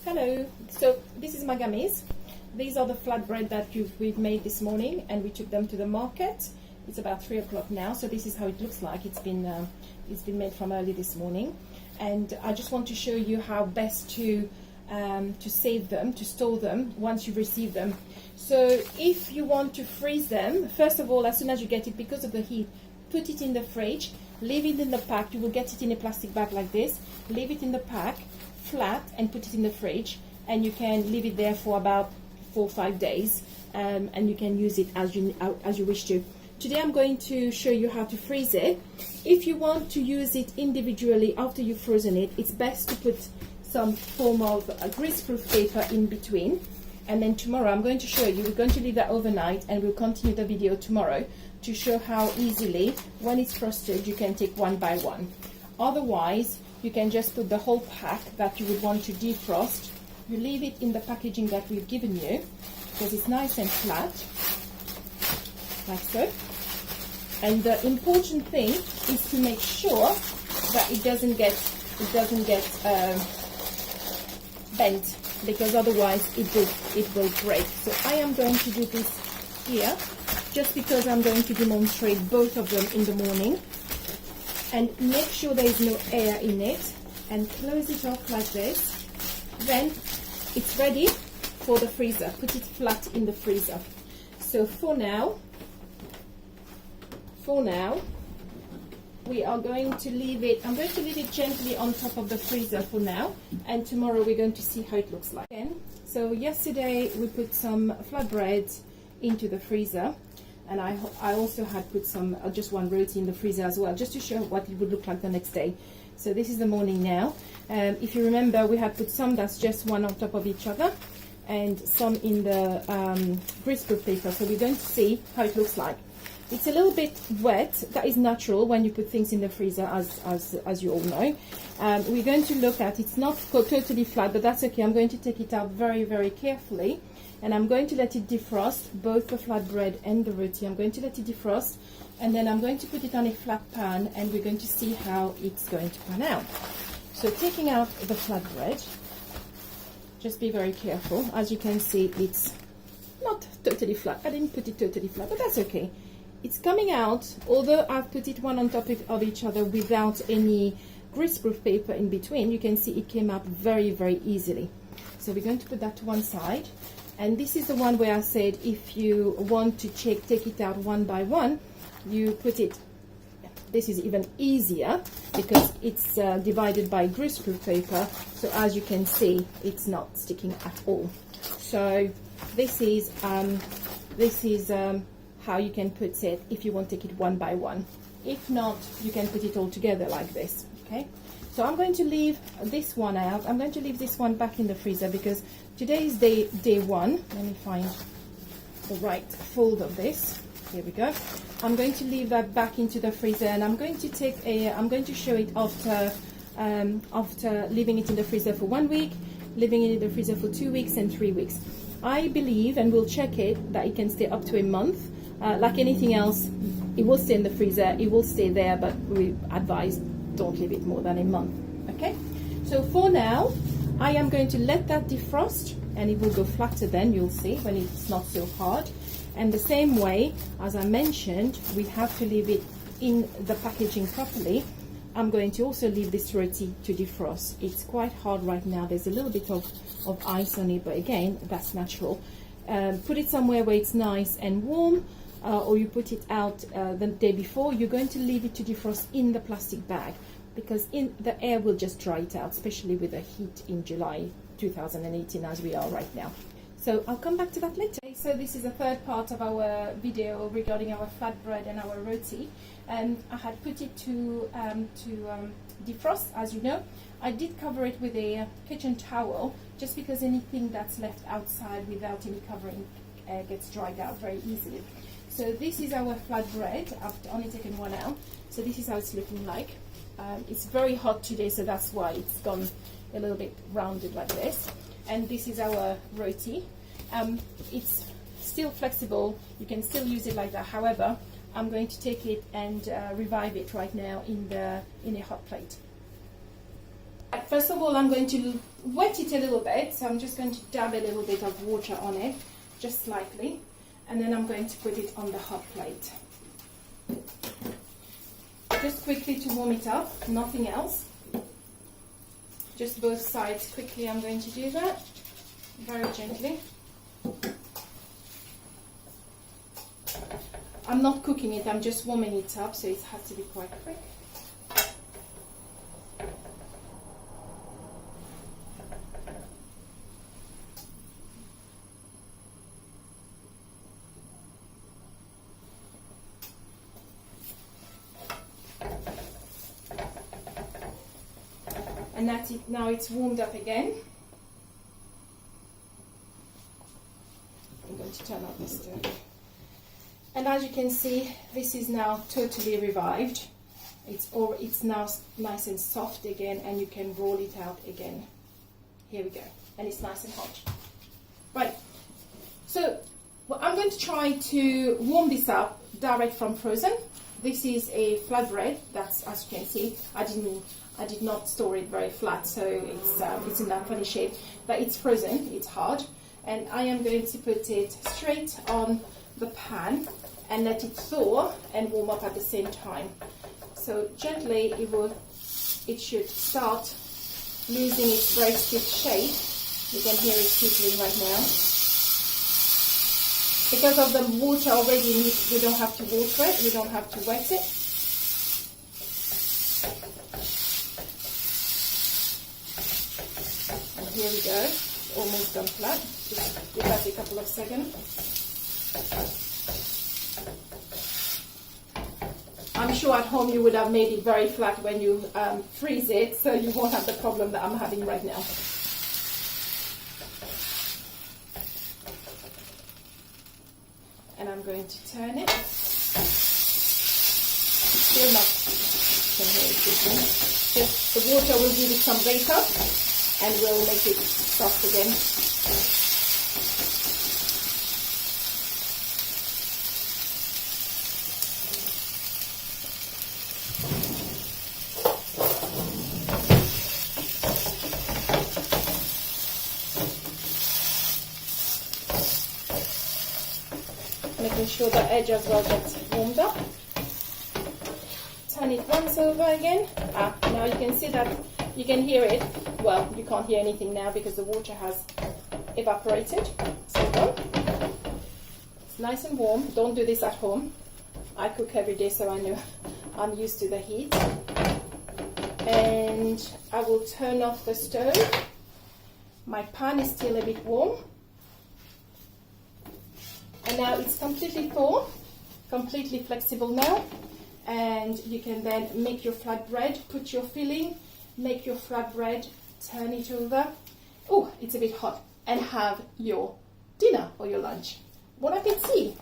Hello, so this is my gummies. These are the flatbread that we've made this morning, and we took them to the market. It's about 3 o'clock now, so this is how it looks like. It's been made from early this morning, and I just want to show you how best to save them, to store them once you've received them. So if you want to freeze them, first of all, as soon as you get it, because of the heat, put it in the fridge, leave it in the pack. You will get it in a plastic bag like this. Leave it in the pack flat and put it in the fridge, and you can leave it there for about 4 or 5 days, and you can use it as you wish to. Today I'm going to show you how to freeze it. If you want to use it individually after you've frozen it, it's best to put some form of greaseproof paper in between, and then tomorrow I'm going to show you. We're going to leave that overnight, and we'll continue the video tomorrow to show how easily, when it's frosted, you can take one by one. Otherwise, you can just put the whole pack that you would want to defrost. You leave it in the packaging that we've given you, because it's nice and flat, like so. And the important thing is to make sure that it doesn't get bent, because otherwise it will break. So I am going to do this here, just because I'm going to demonstrate both of them in the morning. And make sure there is no air in it, and close it off like this. Then it's ready for the freezer. Put it flat in the freezer. So for now, we are going to leave it. I'm going to leave it gently on top of the freezer for now, and tomorrow we're going to see how it looks like. So yesterday we put some flatbread into the freezer, and I also had put some just one roti in the freezer as well, just to show what it would look like the next day. So this is the morning now. If you remember, we had put some that's just one on top of each other, and some in the greaseproof paper. So we're going to see how it looks like. It's a little bit wet. That is natural when you put things in the freezer, as you all know. We're going to look at, it's not totally flat, but that's okay. I'm going to take it out very, very carefully, and I'm going to let it defrost, both the flatbread and the roti. I'm going to let it defrost, and then I'm going to put it on a flat pan, and we're going to see how it's going to pan out. So taking out the flatbread, just be very careful. As you can see, it's not totally flat. I didn't put it totally flat, but that's okay. It's coming out, although I've put it one on top of each other without any greaseproof paper in between. You can see it came out very, very easily. So we're going to put that to one side. And this is the one where I said if you want to take it out one by one, you put it, this is even easier because it's divided by greaseproof paper. So as you can see, it's not sticking at all. So this is how you can put it if you want to take it one by one. If not, you can put it all together like this, okay? So I'm going to leave this one out. I'm going to leave this one back in the freezer because today is day one. Let me find the right fold of this. Here we go. I'm going to leave that back into the freezer, and I'm going to show it after leaving it in the freezer for 1 week, leaving it in the freezer for 2 weeks and 3 weeks. I believe, and we'll check it, that it can stay up to a month. Like anything else, it will stay in the freezer, it will stay there, but we advise don't leave it more than a month. Okay, so for now I am going to let that defrost, and it will go flatter then, you'll see, when it's not so hard. And the same way, as I mentioned, we have to leave it in the packaging properly. I'm going to also leave this roti to defrost. It's quite hard right now. There's a little bit of ice on it, but again, that's natural. Put it somewhere where it's nice and warm, or you put it out the day before. You're going to leave it to defrost in the plastic bag, because the air will just dry it out, especially with the heat in July 2018 as we are right now. So I'll come back to that later. So this is the third part of our video regarding our flatbread and our roti. And I had put it to defrost, as you know. I did cover it with a kitchen towel, just because anything that's left outside without any covering gets dried out very easily. So this is our flatbread. I've only taken one out. So this is how it's looking like. It's very hot today, so that's why it's gone a little bit rounded like this. And this is our roti. It's still flexible. You can still use it like that. However, I'm going to take it and revive it right now in a hot plate. First of all, I'm going to wet it a little bit, so I'm just going to dab a little bit of water on it, just slightly, and then I'm going to put it on the hot plate. Just quickly to warm it up, nothing else. Just both sides quickly, I'm going to do that, very gently. I'm not cooking it, I'm just warming it up, so it has to be quite quick. And that's it, now it's warmed up again. I'm going to turn up the stove. And as you can see, this is now totally revived. It's now nice and soft again, and you can roll it out again. Here we go. And it's nice and hot. Right. So well, I'm going to try to warm this up direct from frozen. This is a flatbread. That's, as you can see, I did not store it very flat, so it's in that funny shape. But it's frozen, it's hard. And I am going to put it straight on the pan and let it thaw and warm up at the same time. So gently it should start losing its very stiff shape. You can hear it sizzling right now. Because of the water already in it, we don't have to water it, we don't have to wet it. And here we go, it's almost done flat. Just give that a couple of seconds. I'm sure at home you would have made it very flat when you freeze it, so you won't have the problem that I'm having right now. And I'm going to turn it. Still not, you can hear it sizzling. Just the water will give it some vapor and will make it soft again. Making sure the edge as well gets warmed up. Turn it once over again. Now you can see that, you can hear it. Well, you can't hear anything now because the water has evaporated. So done. It's nice and warm. Don't do this at home. I cook every day, so I know I'm used to the heat. And I will turn off the stove. My pan is still a bit warm. And now it's completely thawed, completely flexible now. And you can then make your flatbread, put your filling, make your flatbread, turn it over. Oh, it's a bit hot. And have your dinner or your lunch. Bon appétit!